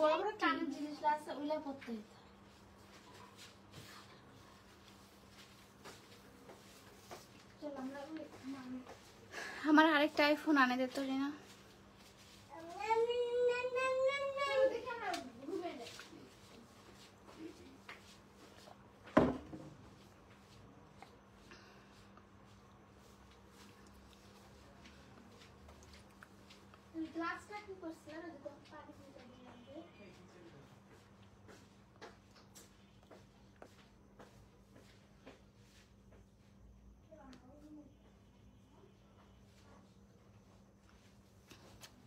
বড় বড় কানের জিনিসগুলো আছে ওইগুলো পড়তে হইতো। আমার আরেকটা আইফোন আনে দে তো রিনা। গ্লাসটা কি করছিস না যদি পানি দিতে দিই।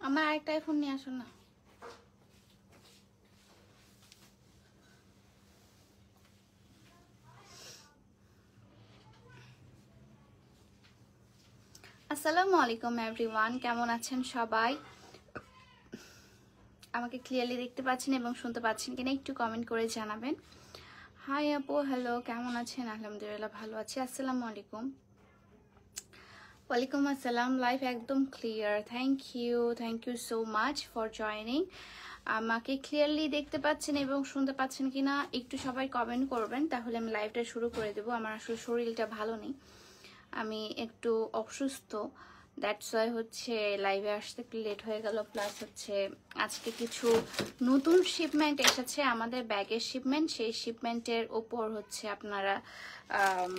আমার আরেকটা আইফোন নিয়ে আসো না। আসসালামু আলাইকুম এভরিওয়ান, কেমন আছেন সবাই? আমাকে ক্লিয়ারলি দেখতে পাচ্ছেন এবং শুনতে পাচ্ছেন কিনা একটু কমেন্ট করে জানাবেন। হাই আপু, হ্যালো, কেমন আছেন? আলহামদুলিল্লাহ ভালো আছি। আসসালামু আলাইকুম। ওয়ালাইকুম আসসালাম। লাইভ একদম clear. Thank you so much for joining. আমাকে ক্লিয়ারলি দেখতে পাচ্ছেন এবং শুনতে পাচ্ছেন কিনা একটু সবাই কমেন্ট করবেন, তাহলে আমি লাইভটা শুরু করে দেবো। আমার আসলে শরীরটা ভালো নেই, আমি একটু অসুস্থ, দ্যাটস ওয়াই হচ্ছে লাইভে আসতে একটু লেট হয়ে গেল। প্লাস হচ্ছে আজকে কিছু নতুন শিপমেন্ট এসেছে, আমাদের ব্যাগের শিপমেন্ট। সেই শিপমেন্টের ওপর হচ্ছে আপনারা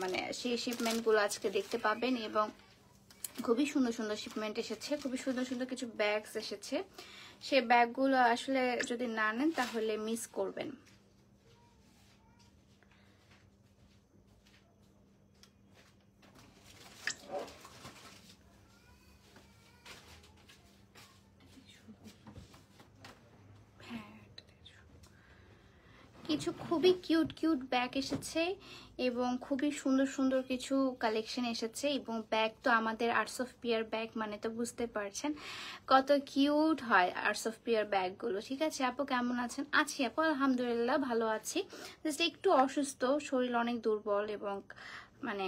মানে সেই শিপমেন্টগুলো আজকে দেখতে পাবেন এবং খুবই সুন্দর সুন্দর শিপমেন্ট এসেছে, খুবই সুন্দর সুন্দর কিছু ব্যাগস এসেছে। সেই ব্যাগগুলো আসলে যদি না নেন তাহলে মিস করবেন। কিছু খুবই কিউট কিউট ব্যাগ এসেছে এবং খুবই সুন্দর সুন্দর কিছু কালেকশন এসেছে। এবং ব্যাগ তো আমাদের আর্টস অফ পিয়ার ব্যাগ মানে তো বুঝতে পারছেন কত কিউট হয় আর্টস অফ পিয়ার ব্যাগগুলো। ঠিক আছে আপু, কেমন আছেন? আছি আপু, আলহামদুলিল্লাহ ভালো আছি। জাস্ট একটু অসুস্থ, শরীর অনেক দুর্বল এবং মানে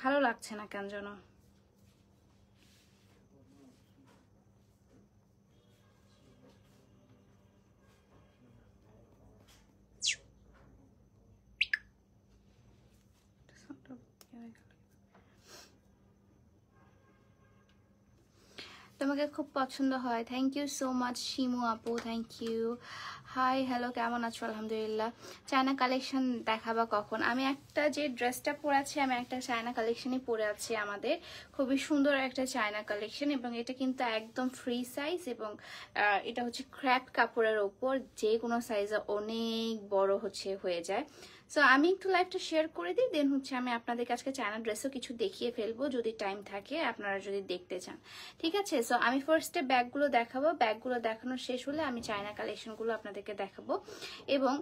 ভালো লাগছে না কেন যেন। তোমাকে খুব পছন্দ হয়। Thank you so much Shimu আপু, থ্যাংক ইউ। হাই হ্যালো, কেমন আছো? আলহামদুলিল্লাহ। চায়না কালেকশন দেখাবা কখন? আমি একটা যে ড্রেসটা পরে আছি, আমি একটা চায়না কালেকশনই পরে আছি। আমাদের খুবই সুন্দর একটা চায়না কালেকশন এবং এটা কিন্তু একদম ফ্রি সাইজ এবং এটা হচ্ছে ক্র্যাপ কাপড়ের ওপর, যে কোনো সাইজে অনেক বড় হচ্ছে হয়ে যায়। সো আমি একটু লাইভটা শেয়ার করে দিই, দেন হচ্ছে আমি আপনাদের কাছে চায়না ড্রেসও কিছু দেখিয়ে ফেলবো যদি টাইম থাকে, আপনারা যদি দেখতে চান। ঠিক আছে, সো আমি ফার্স্টে ব্যাগগুলো দেখাবো, ব্যাগগুলো দেখানো শেষ হলে আমি চায়না কালেকশনগুলো আপনাদেরকে দেখাবো। এবং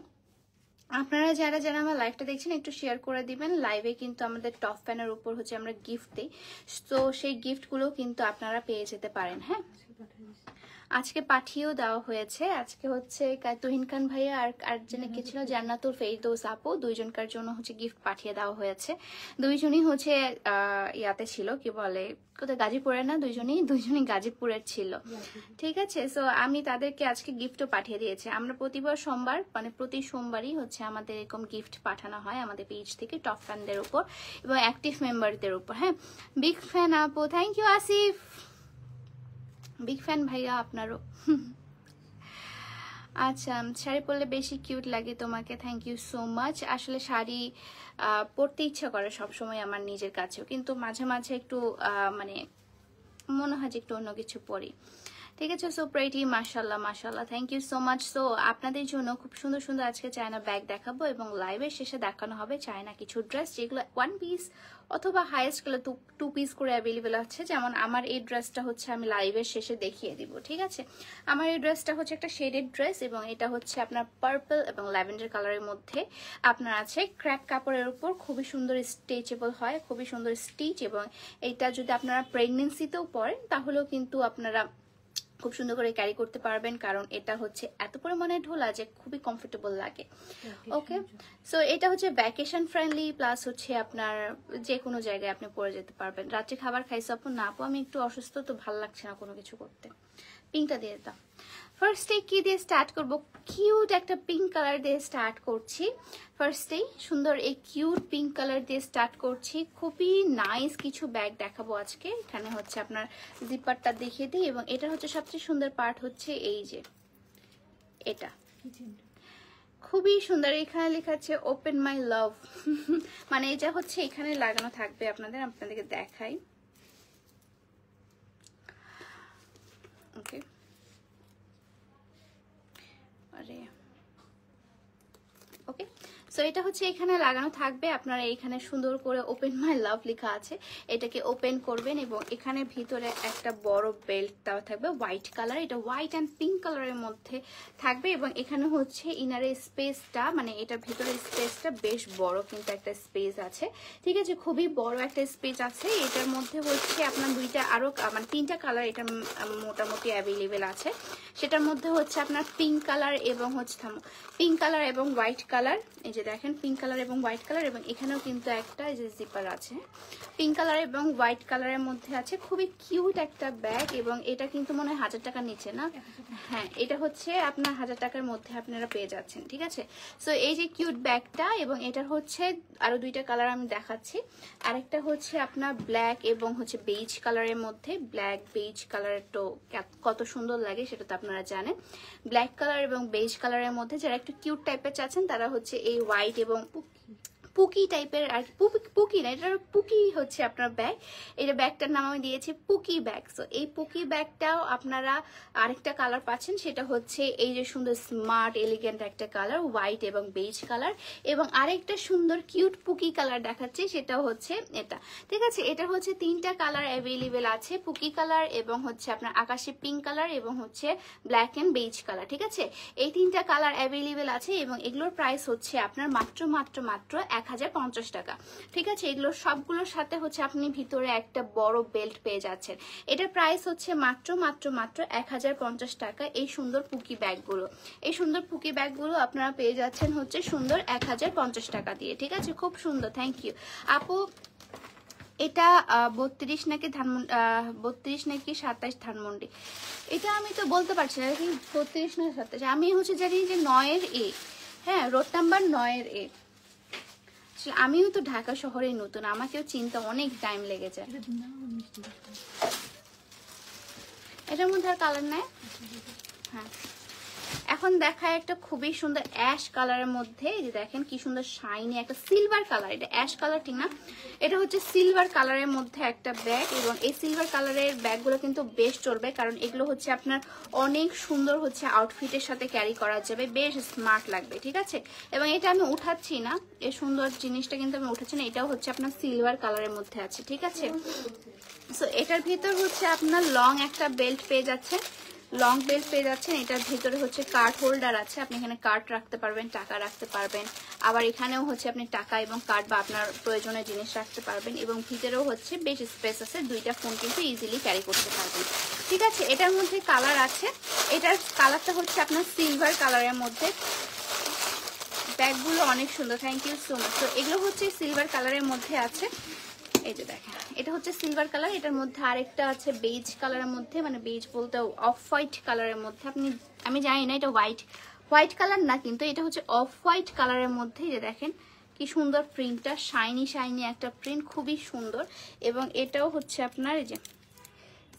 আপনারা যারা যারা আমার লাইভটা দেখছেন একটু শেয়ার করে দিবেন। লাইভে কিন্তু আমাদের টপ ফ্যানের উপর হচ্ছে আমরা গিফট দিই, তো সেই গিফটগুলো কিন্তু আপনারা পেয়ে যেতে পারেন। হ্যাঁ, আজকে পাঠিয়েও দেওয়া হয়েছে। আজকে হচ্ছে তুহিন খান ভাইয়া আর আরেকজনে কে ছিল, জান্নাতুল ফেরদৌস আপু, দুইজনকার জন্য হচ্ছে গিফট পাঠিয়ে দেওয়া হয়েছে। দুইজনই হচ্ছে ইয়াতে ছিল, কি বলে কোথায়, গাজীপুরের না, দুইজনই গাজীপুরের ছিল। ঠিক আছে, সো আমি তাদেরকে আজকে গিফটও পাঠিয়ে দিয়েছি। আমরা প্রতিবার সোমবার মানে প্রতি সোমবারই হচ্ছে আমাদের এরকম গিফট পাঠানো হয় আমাদের পেজ থেকে টপ ফ্যানদের উপর এবং অ্যাক্টিভ মেম্বারদের উপর। হ্যাঁ, বিগ ফ্যান আপু, thank you Asif, big fan ভাইয়া আপনারও। আচ্ছা, শাড়ি পরলে বেশি কিউট লাগে তোমাকে, থ্যাংক ইউ সো মাচ। আসলে শাড়ি পরতে ইচ্ছা করে সবসময় আমার নিজের কাছেও, কিন্তু মাঝে মাঝে একটু মানে মনে হয় যে একটু অন্য কিছু পরি। ঠিক আছে, সো প্রেটি, মাশাল্লাহ মাশাল্লাহ, thank you so much. So আপনাদের জন্য খুব সুন্দর সুন্দর আজকে চায়না ব্যাগ দেখাবো এবং লাইভের শেষে দেখানো হবে চায়না কিছু ড্রেস, যেগুলো 1 পিস অথবা হাইয়েস্ট গেলে 2 পিস করে অ্যাভেলেবেল আছে। যেমন আমার এই ড্রেসটা হচ্ছে আমি লাইভের শেষে দেখিয়ে দিব। ঠিক আছে, আমার এই ড্রেসটা হচ্ছে একটা শেডেড ড্রেস এবং এটা হচ্ছে আপনার পার্পল এবং ল্যাভেন্ডার কালারের মধ্যে আপনার আছে ক্র্যাপ কাপড়ের উপর, খুবই সুন্দর স্ট্রেচেবল হয়, খুবই সুন্দর স্টিচ। এবং এটা যদি আপনারা প্রেগনেন্সিতেও পরেন তাহলেও কিন্তু আপনারা খুব সুন্দর করে ক্যারি করতে পারবেন, কারণ এটা হচ্ছে এত পরিমাণে ঢোলা যে খুবই কমফোর্টেবল লাগে। ওকে, সো এটা হচ্ছে ভ্যাকেশন ফ্রেন্ডলি, প্লাস হচ্ছে আপনার যে কোনো জায়গায় আপনি পরে যেতে পারবেন। রাত্রে খাবার খাইছো আপু? না আপু, আমি একটু অসুস্থ, তো ভালো লাগছে না কোনো কিছু করতে। পিঙ্কটা দিয়ে দিতাম। ফার্স্টে কি দিয়ে স্টার্ট করব? কিউট একটা পিঙ্ক কালার দিয়ে স্টার্ট করছি। ফার্স্টেই সুন্দর এই কিউট পিঙ্ক কালার দিয়ে স্টার্ট করছি। খুবই নাইস কিছু ব্যাগ দেখাবো আজকে। এখানে হচ্ছে আপনার জিপারটা দেখিয়ে দিই, এবং এটা হচ্ছে সবচেয়ে সুন্দর পার্ট হচ্ছে এই যে এটা খুবই সুন্দর। এখানে লেখা আছে ওপেন মাই লাভ, মানে এটা হচ্ছে এখানে লাগানো থাকবে। আপনাদেরকে দেখাই। ওকে, আরে ওকে, সো এটা হচ্ছে এখানে লাগানো থাকবে। আপনারা এখানে সুন্দর করে ওপেন মাই লাভ লেখা আছে, এটাকে ওপেন করবেন এবং এখানে ভিতরে একটা বড় বেল্ট দেওয়া থাকবে হোয়াইট কালার। এটা হোয়াইট অ্যান্ড পিঙ্ক কালারের মধ্যে থাকবে, এবং এখানে হচ্ছে ইনারের স্পেসটা, মানে এটার ভিতরে স্পেসটা বেশ বড় কিন্তু একটা স্পেস আছে, ঠিক আছে, খুবই বড় একটা স্পেস আছে। এটার মধ্যে হচ্ছে আপনার মানে 3টা কালার এটা মোটামুটি অ্যাভেলেবেল আছে। সেটার মধ্যে হচ্ছে আপনার পিঙ্ক কালার এবং হচ্ছে পিঙ্ক কালার এবং হোয়াইট কালার। এই যে দেখেন পিঙ্ক কালার এবং হোয়াইট কালার, এবং এখানেও কিন্তু একটা এই যে জিপার আছে পিঙ্ক কালার এবং হোয়াইট কালারের মধ্যে আছে। খুবই কিউট একটা ব্যাগ, এবং এটা কিন্তু মনে হয় 1000 টাকার নিচে না? হ্যাঁ, এটা হচ্ছে আপনার 1000 টাকার মধ্যে আপনারা পেয়ে যাচ্ছেন, ঠিক আছে। সো এই যে কিউট ব্যাগটা, এবং এটার হচ্ছে আরো 2টা কালার আমি দেখাচ্ছি। আরেকটা হচ্ছে আপনার ব্ল্যাক এবং হচ্ছে বেজ কালারের মধ্যে। ব্ল্যাক বেজ কালার তো কত সুন্দর লাগে সেটা তো আপনারা জানেন। ব্ল্যাক কালার এবং বেজ কালারের মধ্যে যারা একটু কিউট টাইপের চাচ্ছেন তারা হচ্ছে এই হোয়াইট এবং পুকি টাইপের, আর পুকি না, এটা পুকি হচ্ছে আপনার ব্যাগ। এটা ব্যাগটার নাম আমি দিয়েছি পুকি ব্যাগ। সো এই পুকি ব্যাগটাও আপনারা আরেকটা কালার পাচ্ছেন, সেটা হচ্ছে এই যে সুন্দর স্মার্ট এলিগেন্ট একটা কালার হোয়াইট এবং বেজ কালার, এবং আরেকটা সুন্দর কিউট পুকি কালার দেখাচ্ছে, সেটা হচ্ছে এটা, ঠিক আছে। এটা হচ্ছে 3টা কালার অ্যাভেলেবেল আছে, পুকি কালার এবং হচ্ছে আপনার আকাশি পিঙ্ক কালার এবং হচ্ছে ব্ল্যাক অ্যান্ড বেজ কালার, ঠিক আছে। এই 3টা কালার অ্যাভেলেবেল আছে, এবং এগুলোর প্রাইস হচ্ছে আপনার মাত্র 1050 টাকা, ঠিক আছে। এগুলো সবগুলোর সাথে হচ্ছে আপনি ভিতরে একটা বড় বেল্ট পেয়ে যাচ্ছেন। এটার প্রাইস হচ্ছে মাত্র 1050 টাকা। এই সুন্দর পুকি ব্যাগগুলো, এই সুন্দর পুকি ব্যাগগুলো আপনারা পেয়ে যাচ্ছেন হচ্ছে সুন্দর 1050 টাকা দিয়ে, ঠিক আছে। খুব সুন্দর, থ্যাংক ইউ আপু। এটা 32 নাকি 32 নাকি 27 ধানমন্ডি, এটা আমি তো বলতে পারছি না 32 না 27। আমি হচ্ছে জানি যে 9-এর এ, হ্যাঁ, রোড নাম্বার 9-এর এ। আমিও তো ঢাকা শহরে নতুন, আমাকেও চিনতে অনেক টাইম লেগে যায়। এটার মধ্যে আর কালার নাই। হ্যাঁ, এখন দেখায় একটা খুবই সুন্দর অ্যাশ কালারের মধ্যে। এই যে দেখেন কি সুন্দর শাইনি একটা সিলভার কালার, এটা অ্যাশ কালার ঠিক না, এটা হচ্ছে সিলভার কালারের মধ্যে একটা ব্যাগ। এবং এই সিলভার কালারের ব্যাগগুলো কিন্তু বেশ চলবে, কারণ এগুলো হচ্ছে আপনার অনেক সুন্দর হচ্ছে আউটফিটের সাথে ক্যারি করা যাবে, বেশ স্মার্ট লাগবে, ঠিক আছে। এবং এটা আমি উঠাচ্ছি না, এই সুন্দর জিনিসটা কিন্তু আমি উঠাচ্ছি না, এটাও হচ্ছে আপনার সিলভার কালারের মধ্যে আছে, ঠিক আছে। সো এটার ভিতর হচ্ছে আপনার লং একটা বেল্ট পেয়ে যাচ্ছে, লং বেল্ট পেয়ে যাচ্ছেন। এটার ভিতরে হচ্ছে কার্ড হোল্ডার আছে, আপনি এখানে কার্ড রাখতে পারবেন, টাকা রাখতে পারবেন, আবার এখানেও হচ্ছে আপনি টাকা এবং কার্ড বা আপনার প্রয়োজনীয় জিনিস রাখতে পারবেন, এবং ভিতরেও হচ্ছে বেশ স্পেস আছে, 2টা ফোন কিন্তু ইজিলি ক্যারি করতে পারবেন, ঠিক আছে। এটার মধ্যে কালার আছে, এটার কালারটা হচ্ছে আপনার সিলভার কালারের মধ্যে। ব্যাগগুলো অনেক সুন্দর, থ্যাংক ইউ সো মাচ। তো এগুলো হচ্ছে সিলভার কালারের মধ্যে আছে, এই যে দেখেন এটা হচ্ছে সিলভার কালার। এটার মধ্যে আরেকটা আছে বেজ কালারের মধ্যে, মানে বেজ বলতে অফ হোয়াইট কালারের মধ্যে। আমি জানি না এটা হোয়াইট কালার না, কিন্তু এটা হচ্ছে অফ হোয়াইট কালারের মধ্যে। যে দেখেন কি সুন্দর প্রিন্টটা, শাইনি শাইনি একটা প্রিন্ট, খুবই সুন্দর। এবং এটাও হচ্ছে আপনার এই যে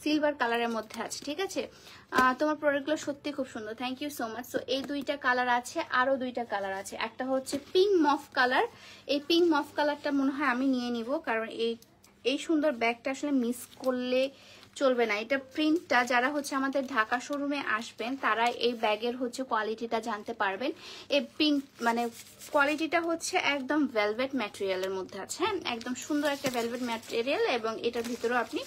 সিলভার কালারের মধ্যে আছে, ঠিক আছে। তোমার প্রোডাক্টগুলো সত্যি খুব সুন্দর, thank you so much. So এই 2টা কালার আছে, আরো 2টা কালার আছে। একটা হচ্ছে পিঙ্ক মফ কালার, এই পিঙ্ক মফ কালারটা মনে হয় আমি নিয়ে নিব, কারণ এই সুন্দর ব্যাগটা আসলে মিস করলে চলবে না। এটা প্রিন্টটা যারা হচ্ছে আমাদের ঢাকা শোরুমে আসবেন তারা এই ব্যাগের হচ্ছে কোয়ালিটিটা জানতে পারবেন। এই পিঙ্ক মানে কোয়ালিটিটা হচ্ছে একদম ভেলভেট ম্যাটেরিয়ালের মধ্যে আছে, হ্যাঁ, একদম সুন্দর একটা ভেলভেট ম্যাটেরিয়াল। এবং এটার ভিতরেও আপনি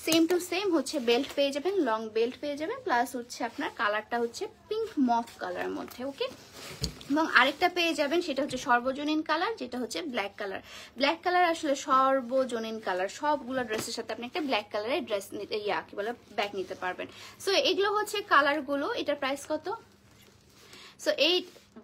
সেম টু সেম হচ্ছে বেল্ট পেয়ে যাবেন, লং বেল্ট পেয়ে যাবেন, প্লাস হচ্ছে আপনার কালারটা হচ্ছে পিঙ্ক মফ কালারের মধ্যে, ওকে। এবং আরেকটা পেয়ে যাবেন, সেটা হচ্ছে সর্বজনীন কালার, যেটা হচ্ছে ব্ল্যাক কালার। ব্ল্যাক কালার আসলে সর্বজনীন কালার, সবগুলো ড্রেসের সাথে আপনি একটা ব্ল্যাক কালারের ড্রেস নিতে কি বলে ব্যাগ নিতে পারবেন। সো এগুলো হচ্ছে কালারগুলো। এটার প্রাইস কত? সো এই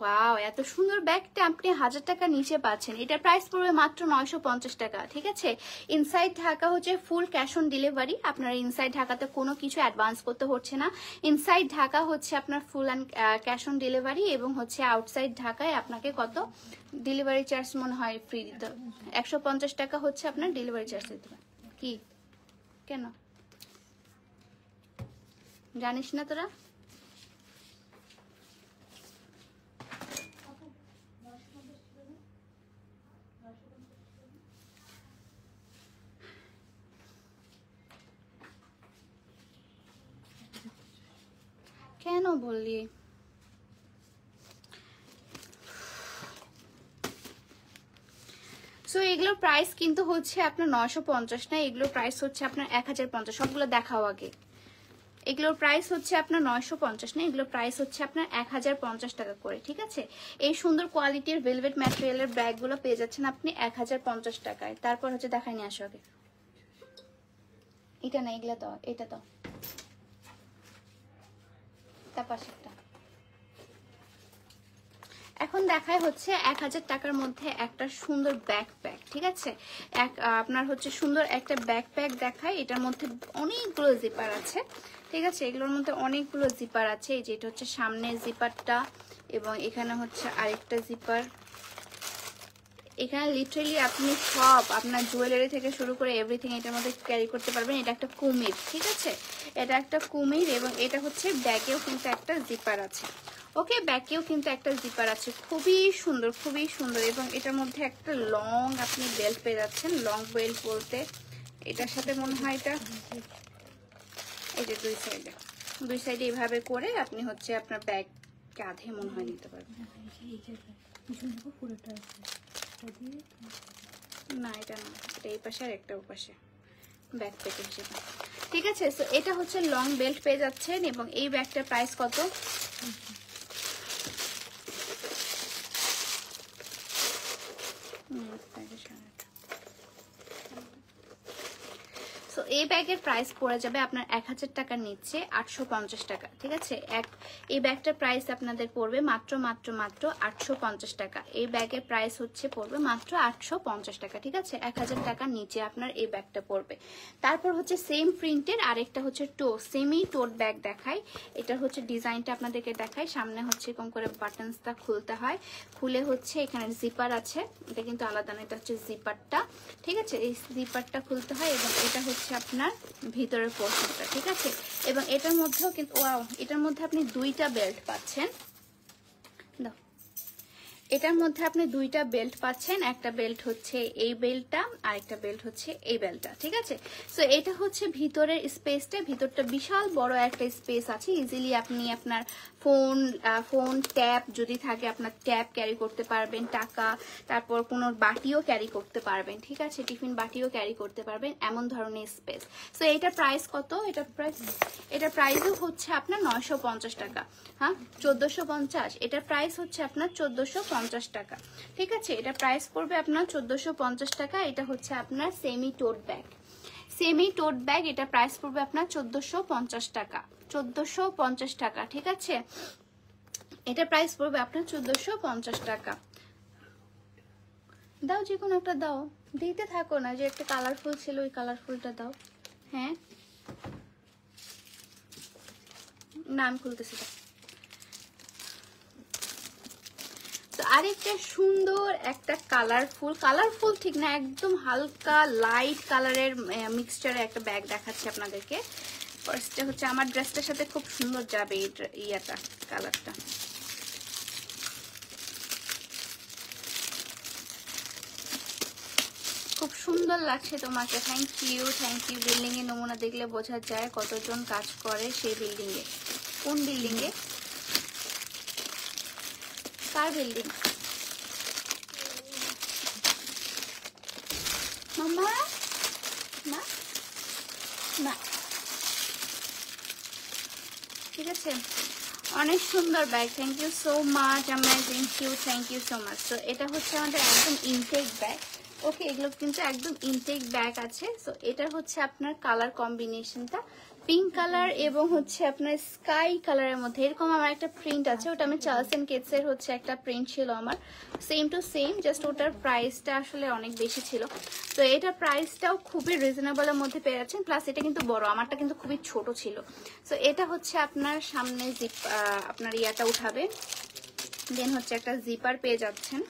ওয়াও, এত সুন্দর ব্যাগটা আপনি 1000 টাকা নিচে পাচ্ছেন। এটা প্রাইস পড়বে মাত্র 950 টাকা, ঠিক আছে। ইনসাইড ঢাকা হচ্ছে ফুল ক্যাশ অন ডেলিভারি, আপনার ইনসাইড ঢাকাতে কোনো কিছু অ্যাডভান্স করতে হচ্ছে না। ইনসাইড ঢাকা হচ্ছে আপনার full and cash on delivery, এবং হচ্ছে আউটসাইড ঢাকায় আপনাকে কত ডেলিভারি চার্জ মনে হয় ফ্রি দিতে হবে, 150 টাকা হচ্ছে আপনার ডেলিভারি চার্জ দিতে হবে। কি কেন জানিস না তোরা? কেন বললি? সো এগুলোর প্রাইস কিন্তু হচ্ছে আপনার 950 না, এগুলোর প্রাইস হচ্ছে আপনার 1050। সবগুলো দেখাও আগে। এগুলোর প্রাইস হচ্ছে আপনার 950 না, এগুলোর প্রাইস হচ্ছে আপনার 1050 টাকা করে, ঠিক আছে। এই সুন্দর কোয়ালিটির ভেলভেট ম্যাটেরিয়ালের ব্যাগগুলো পেয়ে যাচ্ছেন আপনি 1050 টাকায়। তারপর হচ্ছে দেখাই নিয়ে আসো আগে। এটা না, এগুলো তো, এটা তো তার পাশেরটা। এখন দেখায় হচ্ছে 1000 টাকার মধ্যে একটা সুন্দর ব্যাকপ্যাক, ঠিক আছে। আপনার হচ্ছে সুন্দর একটা ব্যাকপ্যাক দেখায়, এটার মধ্যে অনেকগুলো জিপার আছে, ঠিক আছে। এগুলোর মধ্যে অনেকগুলো জিপার আছে। এই যে এটা হচ্ছে সামনের জিপারটা, এবং এখানে হচ্ছে আরেকটা জিপার। এখানে লিটারালি আপনি সব আপনার জুয়েলারি থেকে শুরু করে এভরিথিং এটার মধ্যে ক্যারি করতে পারবেন। এটা একটা কুমির, ঠিক আছে, এটা একটা কুমির। এবং এটা হচ্ছে ব্যাগেও কিন্তু একটা জিপার আছে, ওকে, ব্যাগেও কিন্তু একটা জিপার আছে। খুবই সুন্দর, খুবই সুন্দর। এবং এটার মধ্যে একটা লং আপনি বেল্ট পেয়ে যাচ্ছেন। লং বেল্ট বলতে এটার সাথে মনে হয় এটা, এই যে দুই সাইডে এইভাবে করে আপনি হচ্ছে আপনার ব্যাগ কাঁধে মনে হয় নিতে পারবেন। না এটা না, এটা এই পাশে আর একটা ওপাশে ব্যাকপ্যাকের হিসেবে, ঠিক আছে। সো এটা হচ্ছে লং বেল্ট পেয়ে যাচ্ছেন। এবং এই ব্যাগটার প্রাইস কত? সো এই ব্যাগের প্রাইস পড়ে যাবে আপনার 1000 টাকার নিচে 850 টাকা, ঠিক আছে। এই ব্যাগটার প্রাইস আপনাদের পড়বে মাত্র 850 টাকা। এই ব্যাগের প্রাইস হচ্ছে পড়বে মাত্র 850 টাকা, ঠিক আছে। 1000 টাকার নিচে আপনার এই ব্যাগটা পড়বে। তারপর হচ্ছে সেম প্রিন্টের আরেকটা হচ্ছে সেমি টোট ব্যাগ দেখাই। এটার হচ্ছে ডিজাইনটা আপনাদেরকে দেখাই। সামনে হচ্ছে এরকম করে বাটনসটা খুলতে হয়, খুলে হচ্ছে এখানে জিপার আছে, এটা কিন্তু আলাদা না, এটা হচ্ছে জিপারটা, ঠিক আছে। এই জিপারটা খুলতে হয়। এবং এটা হচ্ছে আপনার ভিতরের পোর্শনটা, ঠিক আছে। এবং এটার মধ্যেও কিন্তু ওয়াও, এটার মধ্যে আপনি দুইটা বেল্ট পাচ্ছেন। দাও, এটার মধ্যে আপনি দুইটা বেল্ট পাচ্ছেন। একটা বেল্ট হচ্ছে এই বেল্টটা, আর একটা বেল্ট হচ্ছে এই বেল্টটা, ঠিক আছে। সো এটা হচ্ছে ভিতরের স্পেসটা, ভিতরটা বিশাল বড় একটা স্পেস আছে। ইজিলি আপনি আপনার ফোন ট্যাব যদি থাকে আপনার ট্যাব ক্যারি করতে পারবেন, টাকা, তারপর কোনো বাটিও ক্যারি করতে পারবেন, ঠিক আছে, টিফিন বাটিও ক্যারি করতে পারবেন, এমন ধরনের স্পেস। সো এটা প্রাইস কত? এটা প্রাইসও হচ্ছে আপনার 950 টাকা, হ্যাঁ 1450। এটার প্রাইস হচ্ছে আপনার 1450 টাকা, ঠিক আছে। এটা প্রাইস পড়বে আপনার 1450 টাকা। এটা হচ্ছে আপনার সেমি টোট ব্যাগ, এটা প্রাইস পড়বে আপনার 1450 টাকা, 1450 টাকা, ঠিক আছে। এটা প্রাইস পড়বে আপনার 1450 টাকা। দাও, যে কোনো একটা দাও, দিতে থাকো না। যে একটা কালারফুল ছিল ওই কালারফুলটা দাও। হ্যাঁ না, আমি খুলতেছি। তো আরেকটা সুন্দর একটা কালারফুল ঠিক না, একদম হালকা লাইট কালারের মিক্সচারে একটা ব্যাগ দেখাচ্ছি আপনাদেরকে। ফার্স্টে হচ্ছে আমার ড্রেসটার সাথে খুব সুন্দর যাবে এই কালারটা। খুব সুন্দর লাগছে তোমাকে, থ্যাংক ইউ। বিল্ডিং এর নমুনা দেখলে বোঝা যায় কতজন কাজ করে সেই বিল্ডিং এ। কোন বিল্ডিং এ? কার বিল্ডিং? মামা না, ঠিক আছে। অনেক সুন্দর bag, thank you so much. Thank you so much. তো এটা হচ্ছে আমাদের একদম ইনটেক ব্যাগ। ওকে, এগুলো কিন্তু একদম ইনটেক ব্যাগ আছে। সো এটা হচ্ছে আপনার কালার কম্বিনেশনটা পিঙ্ক কালার এবং হচ্ছে আপনার স্কাই কালারের মধ্যে। এরকম আমার একটা প্রিন্ট আছে, ওটা আমি চার্লস এন্ড কেটস এর হচ্ছে একটা প্রিন্ট ছিল আমার, সেম টু সেম, জাস্ট ওটার প্রাইসটা আসলে অনেক বেশি ছিল। তো এটা প্রাইসটাও খুবই রিজনেবলের মধ্যে পেয়ে যাচ্ছেন, প্লাস এটা কিন্তু বড়, আমারটা কিন্তু খুবই ছোট ছিল। সো এটা হচ্ছে আপনার সামনে জিপ, আপনার ইয়াটা উঠাবে, দেন হচ্ছে একটা জিপার পেয়ে যাচ্ছেন,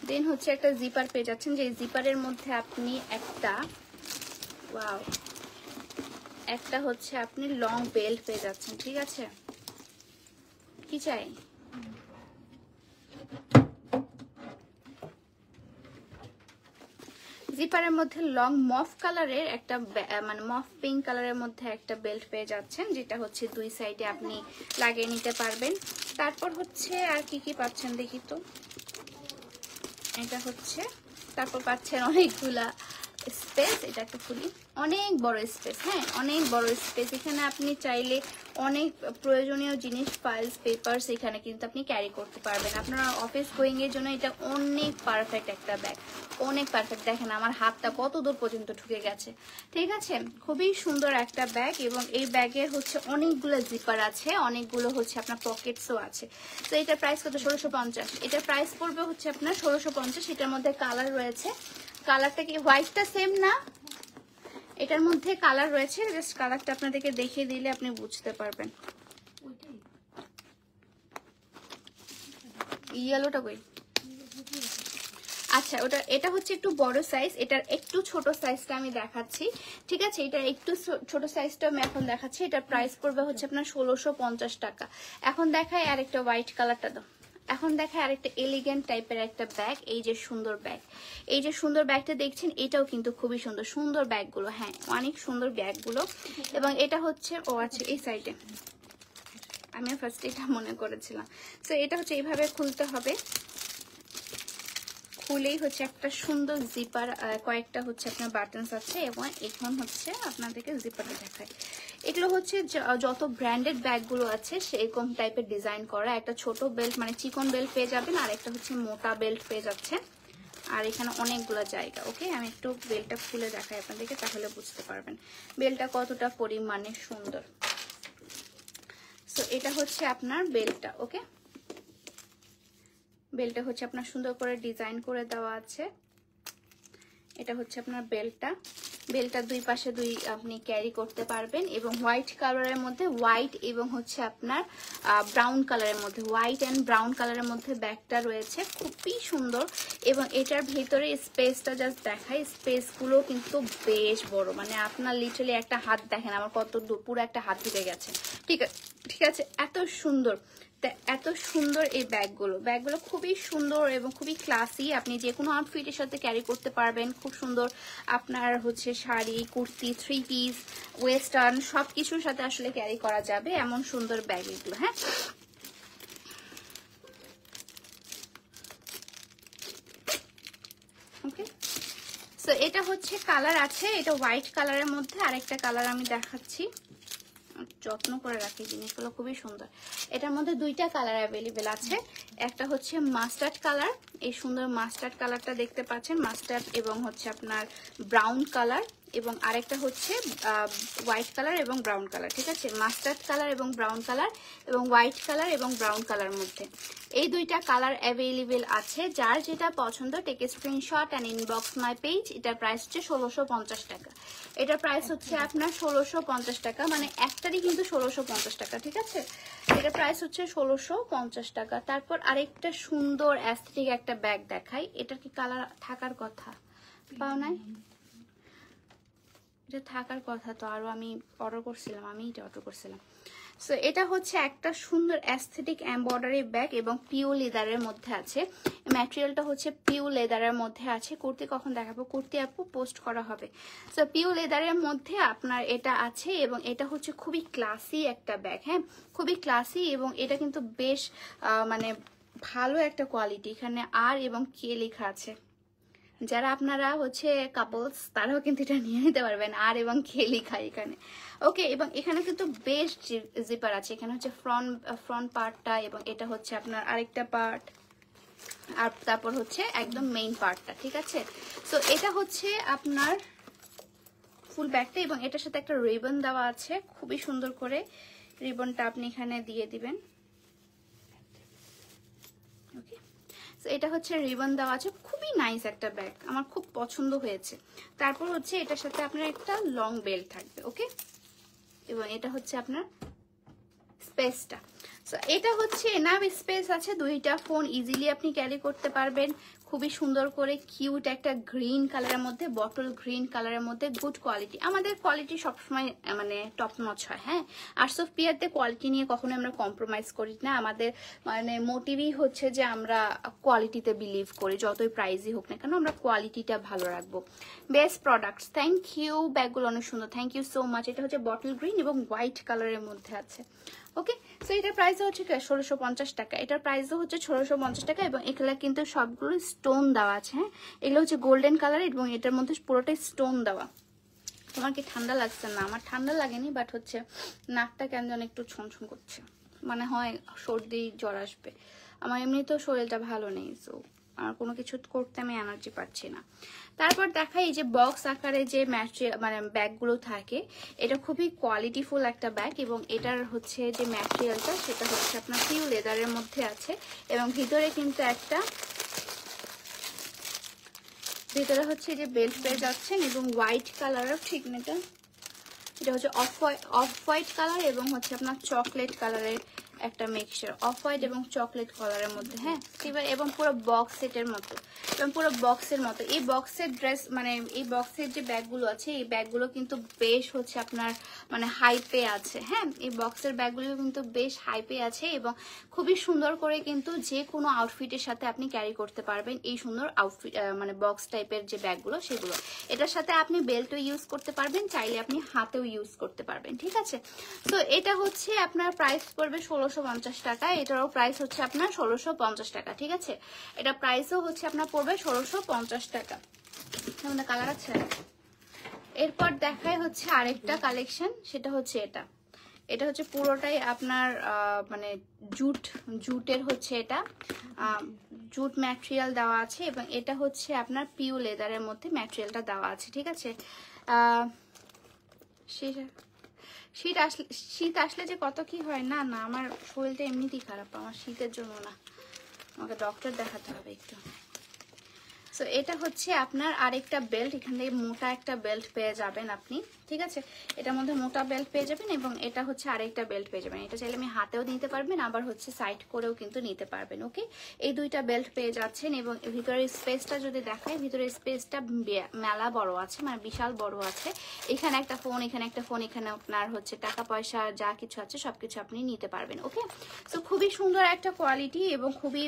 দেন হচ্ছে একটা জিপার পেয়ে যাচ্ছেন, যে জিপারের মধ্যে আপনি একটা, ওয়াও, একটা হচ্ছে আপনি লং বেল্ট পেয়ে যাচ্ছেন। ঠিক আছে, কি চাই? জিপারের মধ্যে লং মফ কালারের একটা মানে মফ পিঙ্ক কালারের মধ্যে একটা বেল্ট পেয়ে যাচ্ছেন, যেটা হচ্ছে দুই সাইডে আপনি লাগিয়ে নিতে পারবেন। তারপর হচ্ছে আর কি কি পাচ্ছেন দেখি তো, এটা হচ্ছে, তারপর পাচ্ছেন অনেকগুলা স্পেস, এটা একটা খুলি, অনেক বড় স্পেস, হ্যাঁ অনেক বড় স্পেস। এখানে আপনি চাইলে অনেক প্রয়োজনীয় জিনিস, ফাইলস, পেপারস এখানে কিন্তু আপনি ক্যারি করতে পারবেন। আপনার অফিস গোয়িং এর জন্য এটা অনেক পারফেক্ট একটা ব্যাগ, অনেক পারফেক্ট। দেখেন আমার হাতটা কত দূর পর্যন্ত ঢুকে গেছে। ঠিক আছে, খুবই সুন্দর একটা ব্যাগ, এবং এই ব্যাগের হচ্ছে অনেকগুলো জিপার আছে, অনেকগুলো হচ্ছে আপনার পকেটসও আছে। তো এটার প্রাইস কত? 1650। এটার প্রাইস পড়বে হচ্ছে আপনার 1650। এটার মধ্যে কালার রয়েছে, কালারটা কি হোয়াইটটা সেম না, এটার মধ্যে কালার রয়েছে, জাস্ট কালারটা আপনাদেরকে দেখিয়ে দিলে আপনি বুঝতে পারবেন। ইয়েলোটা কই? আচ্ছা, ওটা, এটা হচ্ছে একটু বড় সাইজ, এটার একটু ছোট সাইজটা আমি দেখাচ্ছি। ঠিক আছে, এটার একটু ছোট সাইজটা আমি এখন দেখাচ্ছি। এটার প্রাইস পড়বে হচ্ছে আপনার 1650 টাকা। এখন দেখায় আরেকটা হোয়াইট কালারটা দাও। এখন দেখায় আরেকটা এলিগেন্ট টাইপের একটা ব্যাগ, এই যে সুন্দর ব্যাগ, এই যে সুন্দর ব্যাগটা দেখছেন, এটাও কিন্তু খুবই সুন্দর, সুন্দর ব্যাগগুলো, হ্যাঁ অনেক সুন্দর ব্যাগগুলো। এবং এটা হচ্ছে, ও আচ্ছা এই সাইডে, আমি ফার্স্ট এটা মনে করেছিলাম। সো এটা হচ্ছে এইভাবে খুলতে হবে, খুলেই হচ্ছে একটা সুন্দর জিপার, কয়েকটা হচ্ছে আপনার বাটনস আছে, এবং এখন হচ্ছে আপনাদেরকে জিপারটা দেখায়। এগুলো হচ্ছে যত ব্র্যান্ডেড ব্যাগগুলো আছে সেরকম টাইপের ডিজাইন করা। একটা ছোট বেল্ট মানে চিকন বেল্ট পেয়ে যাবেন, আর একটা হচ্ছে মোটা বেল্ট পেয়ে যাচ্ছেন, আর এখানে অনেকগুলো জায়গা। ওকে, আমি একটু বেল্টটা খুলে দেখাই আপনাদেরকে, তাহলে বুঝতে পারবেন বেল্টটা কতটা পরিমাণে সুন্দর। সো এটা হচ্ছে আপনার বেল্টটা। ওকে, বেল্টটা হচ্ছে আপনার সুন্দর করে ডিজাইন করে দেওয়া আছে। এটা হচ্ছে আপনার বেল্টটা, বেল্টটা দুই পাশে দুই আপনি ক্যারি করতে পারবেন, এবং হোয়াইট কালারের মধ্যে, হোয়াইট এবং হচ্ছে আপনার ব্রাউন কালারের মধ্যে, হোয়াইট অ্যান্ড ব্রাউন কালারের মধ্যে ব্যাগটা রয়েছে, খুবই সুন্দর। এবং এটার ভিতরে স্পেসটা জাস্ট দেখাই, স্পেসগুলো কিন্তু বেশ বড়, মানে আপনার লিটারালি একটা হাত, দেখেন আমার কত পুরো একটা হাত ঢুকে গেছে। ঠিক আছে, এত সুন্দর, এত সুন্দর এই ব্যাগগুলো খুবই সুন্দর এবং খুবই ক্লাসি। আপনি যে কোনো আউটফিটের সাথে ক্যারি করতে পারবেন, খুব সুন্দর। আপনার হচ্ছে sari, kurti, three piece, western সব কিছুর সাথে আসলে ক্যারি করা যাবে, এমন সুন্দর ব্যাগ এগুলো। হ্যাঁ, ওকে, সো এটা হচ্ছে কালার আছে, এটা হোয়াইট কালারের মধ্যে আরেকটা কালার আমি দেখাচ্ছি, যত্ন করে রাখি জিনিসগুলো, খুবই সুন্দর। এটার মধ্যে দুইটা কালার অ্যাভেলেবেল আছে, একটা হচ্ছে মাস্টার্ড কালার, এই সুন্দর মাস্টার্ড কালারটা দেখতে পাচ্ছেন, মাস্টার্ড এবং হচ্ছে আপনার ব্রাউন কালার, এবং আরেকটা হচ্ছে হোয়াইট কালার এবং ব্রাউন কালার। ঠিক আছে, মাস্টার্ড কালার এবং ব্রাউন কালার, এবং হোয়াইট কালার এবং ব্রাউন কালার মধ্যে এই দুইটা কালার অ্যাভেলেবেল আছে। যার যেটা পছন্দ take screenshot and inbox my page. এটার প্রাইস হচ্ছে 1650 টাকা। এটার প্রাইস হচ্ছে আপনার 1650 টাকা, মানে একটারই কিন্তু 1650 টাকা। ঠিক আছে, এটার প্রাইস হচ্ছে 1650 টাকা। তারপর আরেকটা সুন্দর অ্যাস্থেটিক একটা ব্যাগ দেখাই, এটার কি কালার থাকার কথা, পাও নাই? এটা থাকার কথা তো, আরো আমি অর্ডার করছিলাম, আমি এটা অর্ডার করছিলাম। সো এটা হচ্ছে একটা সুন্দর অ্যাস্থেটিক এমব্রয়ডারি ব্যাগ, এবং পিওর লেদারের মধ্যে আছে, ম্যাটেরিয়ালটা হচ্ছে পিওর লেদারের মধ্যে আছে। কুর্তি কখন দেখাবো, কুর্তি আপু পোস্ট করা হবে। সো পিওর লেদারের মধ্যে আপনার এটা আছে, এবং এটা হচ্ছে খুবই ক্লাসি একটা ব্যাগ, হ্যাঁ খুবই ক্লাসি, এবং এটা কিন্তু বেশ মানে ভালো একটা কোয়ালিটি। এখানে আর এবং কে লেখা আছে, যারা আপনারা হচ্ছে কাপলস তারাও কিন্তু এটা নিয়ে নিতে পারবেন, আর এবং কে লেখা এখানে। ওকে, এবং এখানে কিন্তু বেশ জিপার আছে, এখানে হচ্ছে ফ্রন্ট পার্টটা, এবং এটা হচ্ছে আপনার আরেকটা পার্ট, আর তারপর হচ্ছে একদম মেইন পার্টটা, ঠিক আছে। সো এটা হচ্ছে আপনার ফুল ব্যাগটা এবং এটার সাথে একটা রিবন দেওয়া আছে, খুবই সুন্দর করে রিবনটা আপনি এখানে দিয়ে দিবেন। ওকে, সো এটা হচ্ছে রিবন দেওয়া আছে, খুবই নাইস একটা ব্যাগ, আমার খুব পছন্দ হয়েছে। তারপর হচ্ছে এটার সাথে আপনার একটা লং বেল্ট থাকবে। ওকে, এবং এটা হচ্ছে আপনার স্পেসটা। সো এটা হচ্ছে এনাফ স্পেস আছে, দুইটা ফোন ইজিলি আপনি ক্যারি করতে পারবেন। খুবই সুন্দর করে কিউট একটা গ্রিন কালারের মধ্যে, বটল গ্রিন কালারের মধ্যে, গুড কোয়ালিটি। আমাদের কোয়ালিটি সবসময় মানে টপ নচ হয়। হ্যাঁ, আর্টস অফ পিয়ারতে কোয়ালিটি নিয়ে কখনো আমরা কম্প্রোমাইজ করি না। আমাদের মানে মোটিভই হচ্ছে যে আমরা কোয়ালিটিতে বিলিভ করি, যতই প্রাইসই হোক না কেন আমরা কোয়ালিটিটা ভালো রাখবো। Best products, thank you. ব্যাগগুলো অনেক সুন্দর, থ্যাংক ইউ সো মাচ। এটা হচ্ছে বটল গ্রিন এবং হোয়াইট কালারের মধ্যে আছে। ওকে, সো এটার প্রাইস হচ্ছে 1650 টাকা। এটার প্রাইসও হচ্ছে 1650 টাকা এবং এগুলো কিন্তু সবগুলো স্টোন দেওয়া আছে। হ্যাঁ, এগুলো হচ্ছে গোল্ডেন কালার এবং এটার মধ্যে পুরোটাই স্টোন দেওয়া। তোমার কি ঠান্ডা লাগছে? না, আমার ঠান্ডা লাগেনি, বাট হচ্ছে নাকটা কেন যেন একটু ছনছন করছে, মানে হয় সর্দি জ্বর আসবে। আমার এমনিতেও শরীরটা ভালো নেই, সো আর কোনো কিছু করতে আমি এনার্জি পাচ্ছি না। তারপর দেখাই এই যে বক্স আকারে যে ম্যাটেরিয়াল মানে ব্যাগগুলো থাকে, এটা খুবই কোয়ালিটিফুল একটা ব্যাগ এবং এটার হচ্ছে যে ম্যাটেরিয়ালটা সেটা হচ্ছে আপনার পিউ লেদারের মধ্যে আছে এবং ভিতরে কিন্তু একটা ভিতরে হচ্ছে যে বেল্ট পেয়ে যাচ্ছেন এবং হোয়াইট কালারের, ঠিক না, এটা হচ্ছে অফ হোয়াইট কালার এবং হচ্ছে আপনার চকলেট কালারের একটা মিক্সচার, অফ হোয়াইট এবং চকলেট কালারের মধ্যে। হ্যাঁ, এবার এবং পুরো বক্স সেটের মতো এবং পুরো বক্সের মতো। এই বক্সের ড্রেস মানে এই বক্সের যে ব্যাগগুলো আছে এই ব্যাগগুলো কিন্তু বেশ হচ্ছে আপনার মানে হাইপে আছে। হ্যাঁ, এই বক্সের ব্যাগগুলো কিন্তু বেশ হাইপে আছে এবং খুবই সুন্দর করে কিন্তু যে কোনো আউটফিটের সাথে আপনি ক্যারি করতে পারবেন এই সুন্দর আউটফিট মানে বক্স টাইপের যে ব্যাগগুলো সেগুলো। এটার সাথে আপনি বেল্টও ইউজ করতে পারবেন, চাইলে আপনি হাতেও ইউজ করতে পারবেন, ঠিক আছে। তো এটা হচ্ছে আপনার প্রাইস পড়বে 1650 টাকা। এটারও প্রাইস হচ্ছে আপনার 1650 টাকা, ঠিক আছে। এটা প্রাইসও হচ্ছে আপনার পড়বে 1650 টাকা। আমাদের কালার আছে। এরপর দেখায় হচ্ছে আরেকটা কালেকশন, সেটা হচ্ছে এটা। এটা হচ্ছে পুরোটাই আপনার মানে জুটের হচ্ছে এটা জুট ম্যাটেরিয়াল দেওয়া আছে এবং এটা হচ্ছে আপনার পিউ লেদারের মধ্যে ম্যাটেরিয়ালটা দেওয়া আছে, ঠিক আছে। শীত আসলে যে কত কি হয়, না না আমার শরীরটা এমনিতেই খারাপ, আমার শীতের জন্য না, আমাকে ডক্টর দেখাতে হবে একটু। সো এটা হচ্ছে আপনার আরেকটা বেল্ট, এখান থেকে মোটা একটা বেল্ট পেয়ে যাবেন আপনি, ঠিক আছে। এটার মধ্যে মোটা বেল্ট পেয়ে যাবেন এবং এটা হচ্ছে আরেকটা বেল্ট পেয়ে যাবেন। এটা চাইলে আমি হাতেও নিতে পারবেন, আবার হচ্ছে সাইড করেও কিন্তু নিতে পারবেন। ওকে, এই দুইটা বেল্ট পেয়ে যাচ্ছেন এবং ভিতরের স্পেসটা যদি দেখায়, ভিতরের স্পেসটা মেলা বড় আছে, মানে বিশাল বড় আছে। এখানে একটা ফোন, এখানে একটা ফোন, এখানে আপনার হচ্ছে টাকা পয়সা যা কিছু আছে সবকিছু আপনি নিতে পারবেন। ওকে, সো খুবই সুন্দর একটা কোয়ালিটি এবং খুবই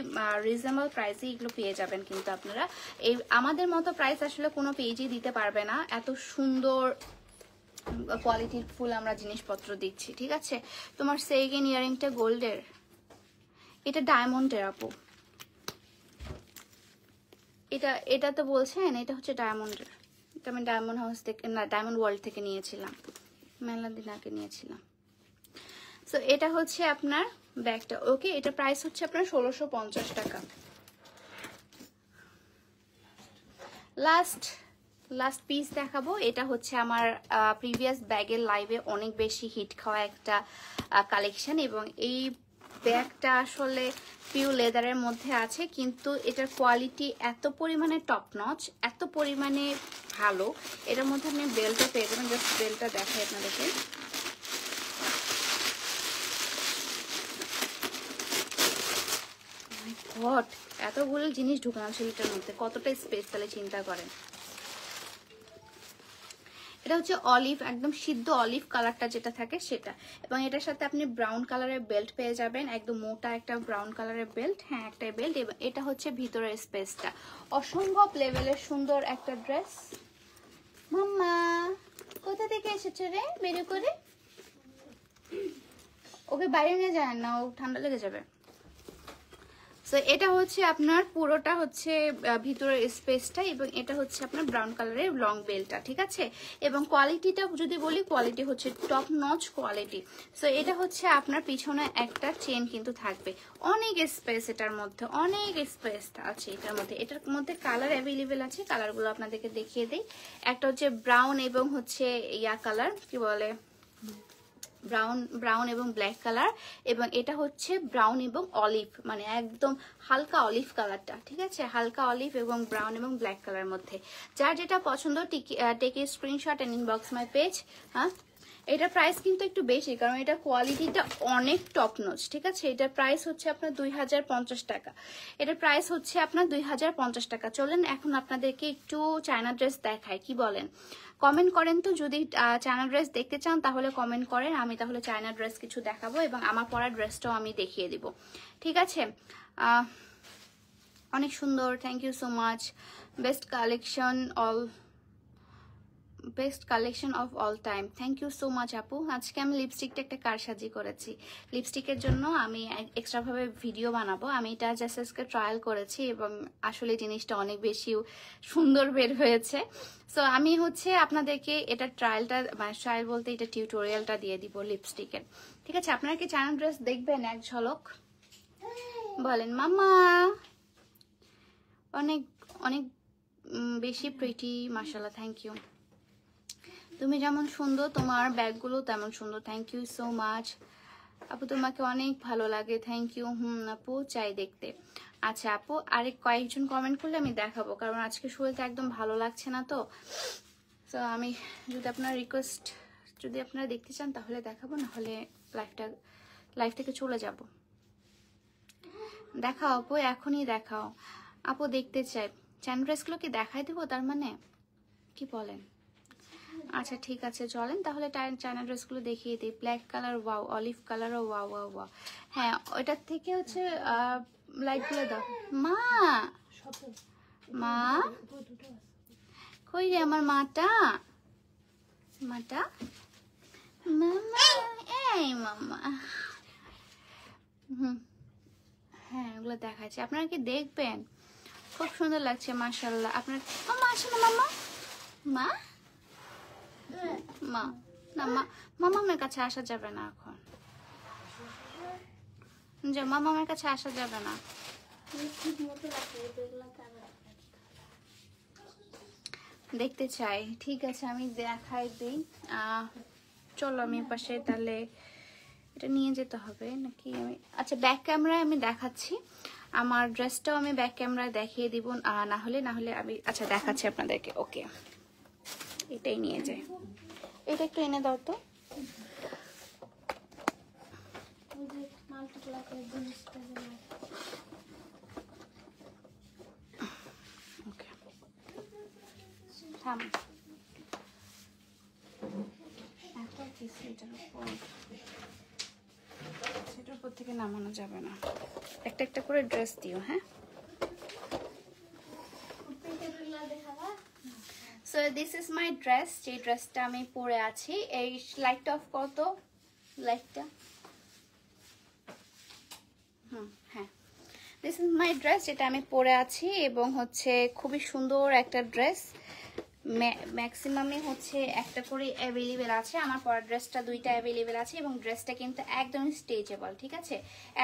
রিজনেবল প্রাইসে এগুলো পেয়ে যাবেন কিন্তু আপনারা। এই আমাদের মতো প্রাইস আসলে কোনো পেজই দিতে পারবে না, এত সুন্দর কোয়ালিটির ফুল আমরা জিনিসপত্র দিচ্ছি, ঠিক আছে। তোমার সেকেন্ড ইয়ারিংটা গোল্ডের, এটা ডায়মন্ডের আপু, এটা তো বলছেন এটা হচ্ছে ডায়মন্ডের। এটা আমি ডায়মন্ড হাউস থেকে না ডায়মন্ড ওয়ার্ল্ড থেকে নিয়েছিলাম, মেলা দিন আগে নিয়েছিলাম। সো এটা হচ্ছে আপনার ব্যাগটা। ওকে, এটা প্রাইস হচ্ছে আপনার 1650 টাকা। লাস্ট পিস দেখাবো। এটা হচ্ছে আমার প্রিভিয়াস ব্যাগের লাইভে অনেক বেশি হিট খাওয়া একটা কালেকশন এবং এই ব্যাগটা আসলে পিউ লেদারের মধ্যে আছে কিন্তু এটার কোয়ালিটি এত পরিমাণে টপ নচ, এত পরিমাণে ভালো। এটার মধ্যে আপনি বেল্টটা পেয়ে যাবেন, জাস্ট বেল্টটা দেখাই আপনাদেরকে। গড, এতগুলো জিনিস ঢুকানো ছিল এটার মধ্যে, কতটা স্পেস তাহলে চিন্তা করেন। এটা হচ্ছে অলিভ, একদম সিদ্ধ অলিভ কালারটা যেটা থাকে সেটা, এবং এটার সাথে আপনি ব্রাউন কালারের বেল্ট পেয়ে যাবেন, একদম মোটা একটা ব্রাউন কালারের বেল্ট। হ্যাঁ, একটা বেল্ট এবং এটা হচ্ছে ভিতরের স্পেসটা। অসম্ভব লেভেলের সুন্দর একটা ড্রেস। মাম্মা কোথা থেকে এসেছে রে বেরিয়ে করে? ওকে বাইরে নিয়ে যায় না, ও ঠান্ডা লেগে যাবে। সো এটা হচ্ছে আপনার পুরোটা হচ্ছে ভিতরের স্পেসটা, এবং এটা হচ্ছে আপনার ব্রাউন কালারের লং বেলটা, ঠিক আছে। এবং কোয়ালিটিটা যদি বলি, কোয়ালিটি হচ্ছে টপ নচ কোয়ালিটি। সো এটা হচ্ছে আপনার পিছনে একটা চেন কিন্তু থাকবে, অনেক স্পেস এটার মধ্যে, অনেক স্পেস আছে এটার মধ্যে। এটার মধ্যে কালার অ্যাভেলেবেল আছে, কালারগুলো আপনাদেরকে দেখিয়ে দিই। একটা হচ্ছে ব্রাউন এবং হচ্ছে ইয়া কালার, কি বলে, ব্রাউন এবং ব্ল্যাক কালার, এবং এটা হচ্ছে ব্রাউন এবং অলিভ, মানে একদম হালকা অলিভ কালারটা, ঠিক আছে, হালকা অলিভ এবং ব্রাউন এবং ব্ল্যাক কালারের মধ্যে। যার যেটা পছন্দ take a screenshot and inbox my page. হ্যাঁ, এটার প্রাইস কিন্তু একটু বেশি, কারণ এটা কোয়ালিটিটা অনেক টপ নচ, ঠিক আছে। এটার প্রাইস হচ্ছে আপনার 2050 টাকা। এটার প্রাইস হচ্ছে আপনার 2050 টাকা। চলেন এখন আপনাদেরকে একটু চায়না ড্রেস দেখায়, কি বলেন? কমেন্ট করেন তো, যদি চায়না ড্রেস দেখতে চান তাহলে কমেন্ট করেন, আমি তাহলে চায়না ড্রেস কিছু দেখাবো এবং আমার পরা ড্রেসটাও আমি দেখিয়ে দিব, ঠিক আছে। অনেক সুন্দর, thank you so much. Best collection of all time, thank you so much আপু। আজকে আমি লিপস্টিকটা একটা কারসাজি করেছি, লিপস্টিকের জন্য আমি এক্সট্রাভাবে ভিডিও বানাবো। আমি এটা জাস্ট আজকে ট্রায়াল করেছি এবং আসলে জিনিসটা অনেক বেশি সুন্দর বের হয়েছে। সো আমি হচ্ছে আপনাদেরকে এটা ট্রায়ালটা, মানে ট্রায়াল বলতে এটা টিউটোরিয়ালটা দিয়ে দিব লিপস্টিকের, ঠিক আছে। আপনারা কি চায়না ড্রেস দেখবেন এক ঝলক? বলেন মামা। অনেক অনেক বেশি প্রিটি, মাশাআল্লাহ, থ্যাংক ইউ। তুমি যেমন সুন্দর, তোমার ব্যাগগুলো তেমন সুন্দর, থ্যাংক ইউ সো মাচ আপু। তোমাকে অনেক ভালো লাগে, থ্যাংক ইউ। আপু চাই দেখতে। আচ্ছা আপু, আরেক কয়েকজন কমেন্ট করলে আমি দেখাবো, কারণ আজকে শরীরটা একদম ভালো লাগছে না তো। তো আমি যদি আপনার রিকোয়েস্ট, যদি আপনারা দেখতে চান তাহলে দেখাবো, না হলে লাইফ থেকে চলে যাব। দেখাও আপু, এখনই দেখাও আপু, দেখতে চাই। চায়না ড্রেসগুলো কি দেখাই দেবো তার মানে, কি বলেন? আচ্ছা ঠিক আছে, চলেন তাহলে চায়না ড্রেসগুলো দেখিয়ে দিই। ব্ল্যাক কালার ওয়াও, অলিভ কালারও ওয়াও ওয়াও ওয়াও। হ্যাঁ, ওইটার থেকে হচ্ছে লাইটগুলো দাও। মা মা কই রে আমার মাটা, মাটা মামা, এই মামা। হ্যাঁ, ওগুলো দেখাচ্ছি, আপনারা কি দেখবেন? খুব সুন্দর লাগছে মাশাআল্লাহ। আপনার মামা আসে না, মামা মা মা না, মামামের কাছে আসা যাবে না এখন, যে মামামের কাছে আসা যাবে না। দেখতে চাই, ঠিক আছে আমি দেখাই দিই। চলো আমি পাশে, তাহলে এটা নিয়ে যেতে হবে নাকি আমি? আচ্ছা, ব্যাক ক্যামেরায় আমি দেখাচ্ছি, আমার ড্রেসটাও আমি ব্যাক ক্যামেরায় দেখিয়ে দিব। না হলে আমি, আচ্ছা দেখাচ্ছি আপনাদেরকে। ওকে, এটাই নিয়ে যাই, এটা একটু এনে দাও তো। থাম, এত কিছু এটার উপর থেকে নামানো যাবে না, একটা একটা করে ড্রেস দিও। হ্যাঁ, so this is my dress, যে ড্রেসটা আমি পরে আছি। এই লাইটটা অফ কত, লাইটটা। হ্যাঁ, দিস ইজ মাই ড্রেস, যেটা আমি পরে আছি, এবং হচ্ছে খুবই সুন্দর একটা ড্রেস। ম্যাক্সিমামে হচ্ছে একটা করে অ্যাভেলেবেল আছে, আমার পরা ড্রেসটা দুইটা অ্যাভেলেবেল আছে, এবং ড্রেসটা কিন্তু একদম স্ট্রেচেবল, ঠিক আছে,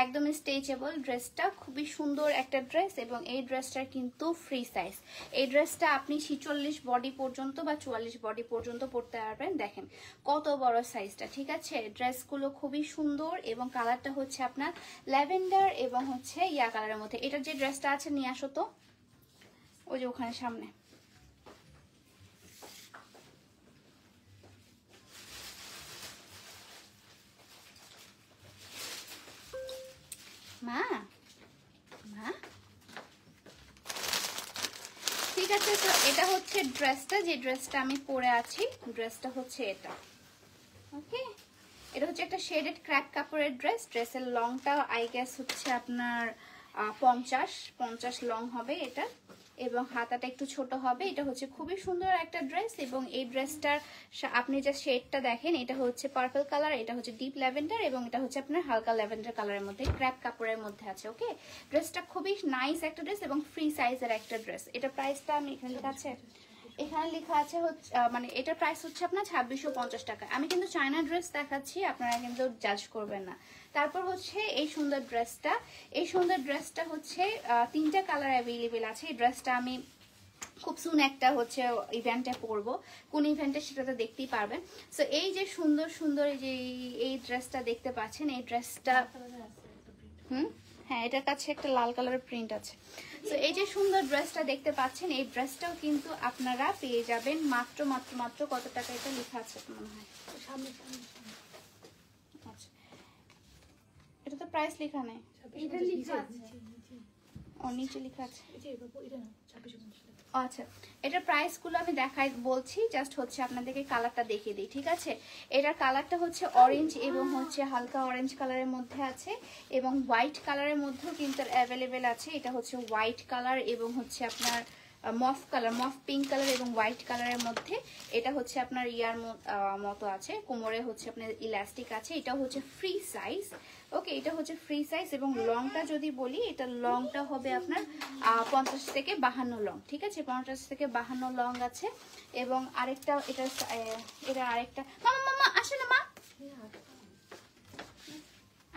একদম স্ট্রেচেবল। ড্রেসটা খুবই সুন্দর একটা ড্রেস, এবং এই ড্রেসটা কিন্তু ফ্রি সাইজ। এই ড্রেসটা আপনি 46 বডি পর্যন্ত বা 44 বডি পর্যন্ত পরতে পারবেন। দেখেন কত বড় সাইজটা, ঠিক আছে। ড্রেসগুলো খুবই সুন্দর, এবং কালারটা হচ্ছে আপনার ল্যাভেন্ডার এবং হচ্ছে ইয়া কালারের মধ্যে। এটার যে ড্রেসটা আছে নিয়ে আসো তো, ওই যে ওখানে সামনে। মা মা ঠিক আছে, তো এটা হচ্ছে ড্রেসটা, যে ড্রেসটা আমি পরে আছি। ড্রেসটা হচ্ছে এটা, ওকে। এটা হচ্ছে একটা শেডেড ক্র্যাপ কাপড়ের ড্রেস। ড্রেসের লংটা আই গেস হচ্ছে আপনার 50 লং হবে এটা। এবং হাতাটা একটু ছোট হবে। এটা হচ্ছে খুবই সুন্দর একটা ড্রেস এবং এই ড্রেসটার আপনি যে শেডটা দেখেন এটা হচ্ছে পার্পল কালার, এটা হচ্ছে ডিপ ল্যাভেন্ডার এবং এটা হচ্ছে আপনার হালকা ল্যাভেন্ডার কালারের মধ্যে ক্র্যাপ কাপড়ের মধ্যে আছে। ওকে, ড্রেসটা খুবই নাইস একটা ড্রেস এবং ফ্রি সাইজের একটা ড্রেস। এটা প্রাইসটা আমি এখানে লেখা আছে, এখানে লেখা আছে হচ্ছে মানে এটার প্রাইস হচ্ছে আপনার 2650 টাকা। আমি কিন্তু চায়না ড্রেস দেখাচ্ছি, আপনারা কিন্তু জাজ করবেন না। তারপর হচ্ছে এই সুন্দর ড্রেসটা, এই সুন্দর ড্রেসটা হচ্ছে 3টা কালার অ্যাভেলেবেল আছে। এই ড্রেসটা আমি খুব সুন একটা হচ্ছে ইভেন্টে পরবো, কোন ইভেন্টে সেটা তো দেখতেই পারবেন। সো এই যে সুন্দর সুন্দর এই যে এই ড্রেসটা দেখতে পাচ্ছেন, এই ড্রেসটা হ্যাঁ এটার কাছে একটা লাল কালারের প্রিন্ট আছে। তো এই যে সুন্দর ড্রেসটা দেখতে পাচ্ছেন, এই ড্রেসটাও কিন্তু আপনারা পেয়ে যাবেন মাত্র মাত্র মাত্র কত টাকা এটা লেখা আছে মনে হয়, আচ্ছা এটা তো প্রাইস লেখা নেই, এটা লেখা আছে, ও নিচে লেখা আছে। আচ্ছা এটার প্রাইসগুলো আমি দেখাই বলছি, জাস্ট হচ্ছে আপনাদেরকে কালারটা দেখিয়ে দিই, ঠিক আছে। এটার কালারটা হচ্ছে অরেঞ্জ এবং হচ্ছে হালকা অরেঞ্জ কালারের মধ্যে আছে এবং হোয়াইট কালারের মধ্যেও কিন্তু অ্যাভেলেবেল আছে। এটা হচ্ছে হোয়াইট কালার এবং হচ্ছে আপনার মফ কালার, মফ পিঙ্ক কালার এবং হোয়াইট কালারের মধ্যে। এটা হচ্ছে আপনার ইয়ার মতো আছে, কোমরে হচ্ছে আপনার ইলাস্টিক আছে। এটা হচ্ছে ফ্রি সাইজ। ওকে, এটা হচ্ছে ফ্রি সাইজ এবং লংটা যদি বলি, এটা লংটা হবে আপনার 50 থেকে 52 লং, ঠিক আছে, 50 থেকে 52 লং আছে। এবং আরেকটা এটা আরেকটা মামা মামা আসে না মা।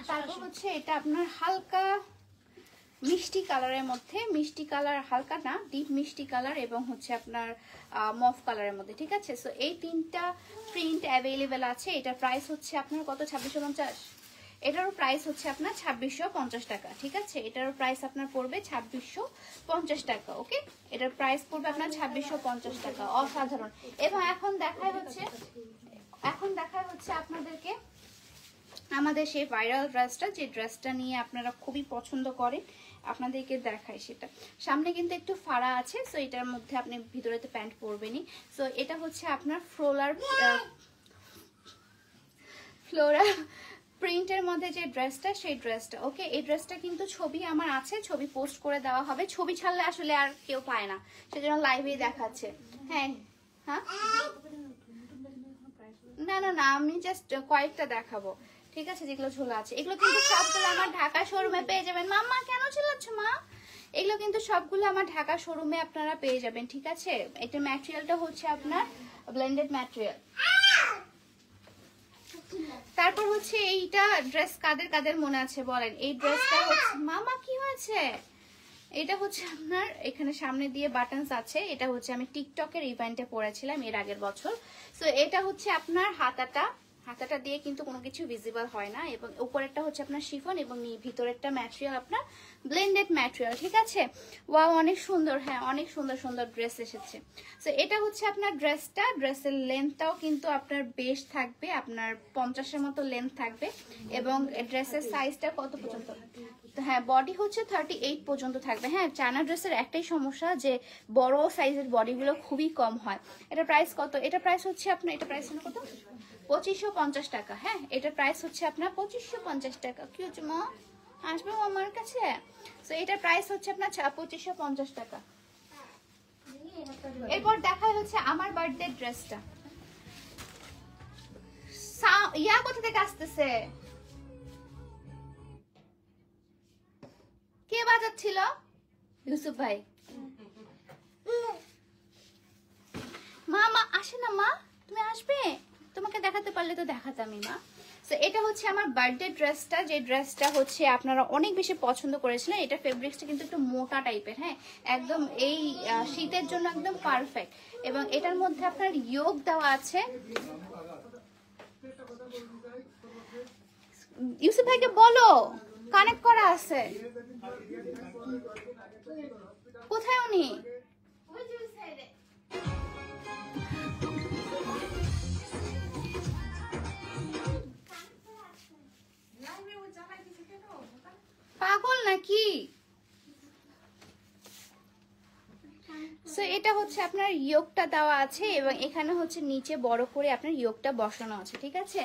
তারপর হচ্ছে এটা আপনার হালকা মিষ্টি কালারের মধ্যে, মিষ্টি কালার হালকা না ডিপ মিষ্টি কালার এবং হচ্ছে আপনার মফ কালারের মধ্যে, ঠিক আছে। সো এই 3টা প্রিন্ট অ্যাভেলেবেল আছে। এটার প্রাইস হচ্ছে আপনার কত, 2650। এটারও প্রাইস হচ্ছে আপনার 2650 টাকা, ঠিক আছে। এটারও প্রাইস আপনার পড়বে 2650 টাকা। ওকে, এটার প্রাইস পড়বে আপনার 2650 টাকা, অসাধারণ। এবং এখন দেখায় হচ্ছে আপনাদেরকে আমাদের সেই ভাইরাল ড্রেসটা, যে ড্রেসটা নিয়ে আপনারা খুবই পছন্দ করেন, আপনাদেরকে দেখাই সেটা। সামনে কিন্তু একটু ফাড়া আছে, সো এটার মধ্যে আপনি ভিতরে তো প্যান্ট পরবেনই। সো এটা হচ্ছে আপনার ফ্লোরাল প্রিন্টের মধ্যে যে ড্রেসটা, সেই ড্রেসটা। ওকে, এই ড্রেসটা কিন্তু ছবি আমার আছে, ছবি পোস্ট করে দেওয়া হবে। ছবি ছাড়লে আসলে আর কেউ পায় না, সেজন্য লাইভেই দেখাচ্ছে। হ্যাঁ হ্যাঁ, না না না, আমি জাস্ট কয়েকটা দেখাবো, ঠিক আছে, যেগুলো ঝোলা আছে। এগুলো কিন্তু সবগুলো আমার ঢাকা শোরুমে পেয়ে যাবেন। মাম্মা কেন ঝোলাচ্ছ মা? এগুলো কিন্তু সবগুলো আমার ঢাকা শোরুমে আপনারা পেয়ে যাবেন, ঠিক আছে। এটা ম্যাটেরিয়ালটা হচ্ছে আপনার ব্লেন্ডেড ম্যাটেরিয়াল। তারপর হচ্ছে এইটা ড্রেস কাদের কাদের মনে আছে বলেন? এই ড্রেসটা হচ্ছে মামা কি হয়েছে, এটা হচ্ছে আপনার এখানে সামনে দিয়ে বাটনস আছে। এটা হচ্ছে আমি টিকটকের ইভেন্টে পরেছিলাম এর আগের বছর। সো এটা হচ্ছে আপনার হাতাটা দিয়ে কিন্তু কোনো কিছু ভিজিবল হয় না এবং উপরেরটা হচ্ছে আপনার শিফন এবং ভিতরেরটা ম্যাটেরিয়াল আপনার ব্লেন্ডেড ম্যাটেরিয়াল, ঠিক আছে। ওয়াও, অনেক সুন্দর, হ্যাঁ অনেক সুন্দর সুন্দর ড্রেস এসেছে। সো এটা হচ্ছে আপনার ড্রেসটা, ড্রেসের লেন্থটাও কিন্তু আপনার বেশ থাকবে, আপনার 50-এর মতো লেন্থ থাকবে এবং ড্রেসের সাইজটা কত পর্যন্ত, হ্যাঁ বডি হচ্ছে 38 পর্যন্ত থাকবে। হ্যাঁ, চায়না ড্রেসের একটাই সমস্যা যে বড় সাইজের বডিগুলো খুবই কম হয়। এটা প্রাইস কত? এটা প্রাইস হচ্ছে আপনার, এটা প্রাইস কত, 2550 টাকা। হ্যাঁ, এটা প্রাইস হচ্ছে আপনার 2550 টাকা। কি হচ্ছে মা, আসবে আমার কাছে? তো এটা প্রাইস হচ্ছে আপনার 2550 টাকা। এরপর দেখাই হচ্ছে আমার বার্থডে ড্রেসটা। ইয়া কোথা থেকে আসতেছে, কে বাজাচ্ছিল? ইউসুফ ভাই। মা আসে না মা, তুমি আসবে, তোমাকে দেখাতে পারলে তো দেখাতামই মা। তো এটা হচ্ছে আমার বার্থডে ড্রেসটা, যে ড্রেসটা হচ্ছে আপনারা অনেক বেশি পছন্দ করেছিলেন। এটা ফেব্রিক্সটা কিন্তু একটু মোটা টাইপের, হ্যাঁ একদম এই শীতের জন্য একদম পারফেক্ট। এবং এটার মধ্যে আপনার ইয়োগ দেওয়া আছে। ইউসুফ ভাইকে বলো, কানেক্ট করা আছে। কোথায় উনি? পাগল নাকি? সো এটা হচ্ছে আপনার ইয়োগটা দেওয়া আছে এবং এখানে হচ্ছে নিচে বড় করে আপনার ইয়োগটা বসানো আছে, ঠিক আছে।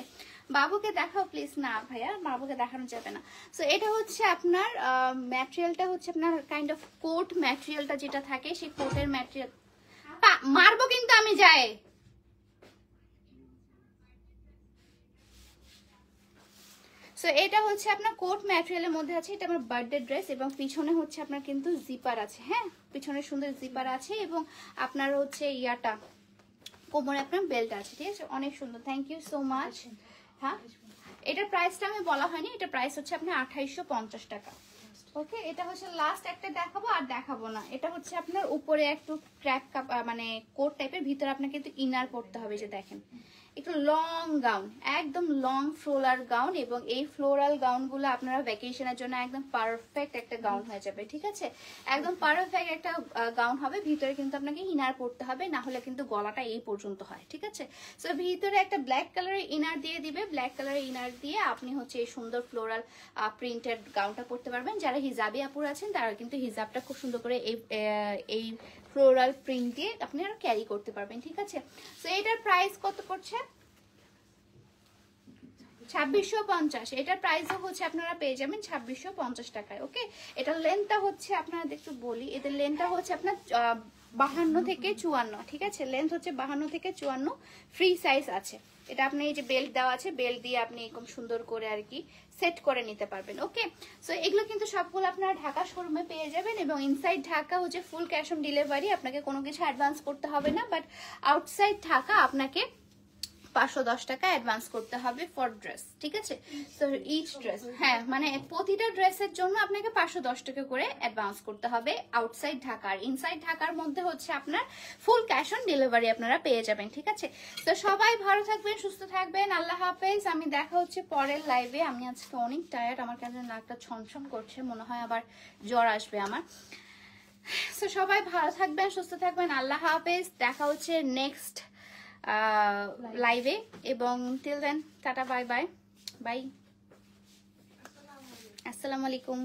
বাবুকে দেখাও প্লিজ। না ভাইয়া, বাবুকে দেখানো যাবে না। সো এটা হচ্ছে আপনার ম্যাটেরিয়ালটা হচ্ছে আপনার কাইন্ড অফ কোট ম্যাটেরিয়ালটা যেটা থাকে সেই কোটের ম্যাটেরিয়াল। মারবো কিন্তু আমি যাই। সো এটা হচ্ছে আপনার কোট ম্যাটেরিয়ালের মধ্যে আছে, এটা আমার বার্থডে ড্রেস এবং পিছনে হচ্ছে আপনার কিন্তু জিপার আছে, হ্যাঁ পিছনে সুন্দর জিপার আছে এবং আপনার হচ্ছে ইয়াটা কোমরে আপনার বেল্ট আছে, ঠিক আছে, অনেক সুন্দর। Thank you so much. হ্যাঁ এটার প্রাইসটা আমি বলা হয়নি, এটা প্রাইস হচ্ছে আপনার 2850 টাকা। ওকে, এটা হচ্ছে লাস্ট একটা দেখাবো আর দেখাবো না। এটা হচ্ছে আপনার উপরে একটু ক্র্যাপ কাপ মানে কোট টাইপের, ভিতরে আপনাকে কিন্তু ইনার পড়তে হবে, যে দেখেন একটু লং গাউন, একদম লং ফ্লোরাল গাউন এবং এই ফ্লোরাল গাউনগুলো আপনারা ভ্যাকেশনের জন্য একদম পারফেক্ট একটা গাউন হয়ে যাবে, ঠিক আছে, একদম পারফেক্ট একটা গাউন হবে। ভিতরে কিন্তু আপনাকে ইনার পড়তে হবে, না হলে কিন্তু গলাটা এই পর্যন্ত হয়, ঠিক আছে। সো ভিতরে একটা ব্ল্যাক কালারের ইনার দিয়ে দিবে, ব্ল্যাক কালারের ইনার দিয়ে আপনি হচ্ছে এই সুন্দর ফ্লোরাল প্রিন্টেড গাউনটা পরতে পারবেন। যারা হিজাবি আপুর আছেন তারা কিন্তু হিজাবটা খুব সুন্দর করে এই ফ্লোরাল প্রিন্ট দিয়ে আপনারা ক্যারি করতে পারবেন, ঠিক আছে। সো এটার প্রাইস কত পড়ছে? 2650। এটার প্রাইসও হচ্ছে আপনারা পেয়ে যাবেন 2650 টাকায়। ওকে, এটার লেন্থটা হচ্ছে আপনারা একটু বলি, এদের লেন্থটা হচ্ছে আপনার 52 থেকে 54, ঠিক আছে, লেন্থ হচ্ছে 52 থেকে 54, ফ্রি সাইজ আছে। এটা আপনি এই যে বেল্ট দেওয়া আছে, বেল্ট দিয়ে আপনি এরকম সুন্দর করে আর কি সেট করে নিতে পারবেন। ওকে, সো এগুলো কিন্তু সবগুলো আপনারা ঢাকা শোরুমে পেয়ে যাবেন এবং ইনসাইড ঢাকা হচ্ছে ফুল ক্যাশ অন ডেলিভারি, আপনাকে কোনো কিছু অ্যাডভান্স করতে হবে না, বাট আউটসাইড ঢাকা আপনাকে 510 টাকা অ্যাডভান্স করতে হবে ফর ড্রেস, ঠিক আছে। সো ইচ ড্রেস, হ্যাঁ মানে প্রতিটা ড্রেসের জন্য আপনাকে 510 টাকা করে অ্যাডভান্স করতে হবে আউটসাইড ঢাকা। আর ইনসাইড ঢাকার মধ্যে হচ্ছে আপনার ফুল ক্যাশ অন ডেলিভারি আপনারা পেয়ে যাবেন, ঠিক আছে। তো সবাই ভালো থাকবেন, সুস্থ থাকবেন, আল্লাহ হাফেজ। আমি দেখা হচ্ছে পরের লাইভে। আমি আজকে অনেক টায়ার্ড, আমার কেন নাকটা ছমছম করছে, মনে হয় আবার জ্বর আসবে আমার। সো সবাই ভালো থাকবেন, সুস্থ থাকবেন, আল্লাহ হাফেজ। দেখা হচ্ছে নেক্সট লাইভে এবং till then tata, bye bye bye, আসসালামু আলাইকুম।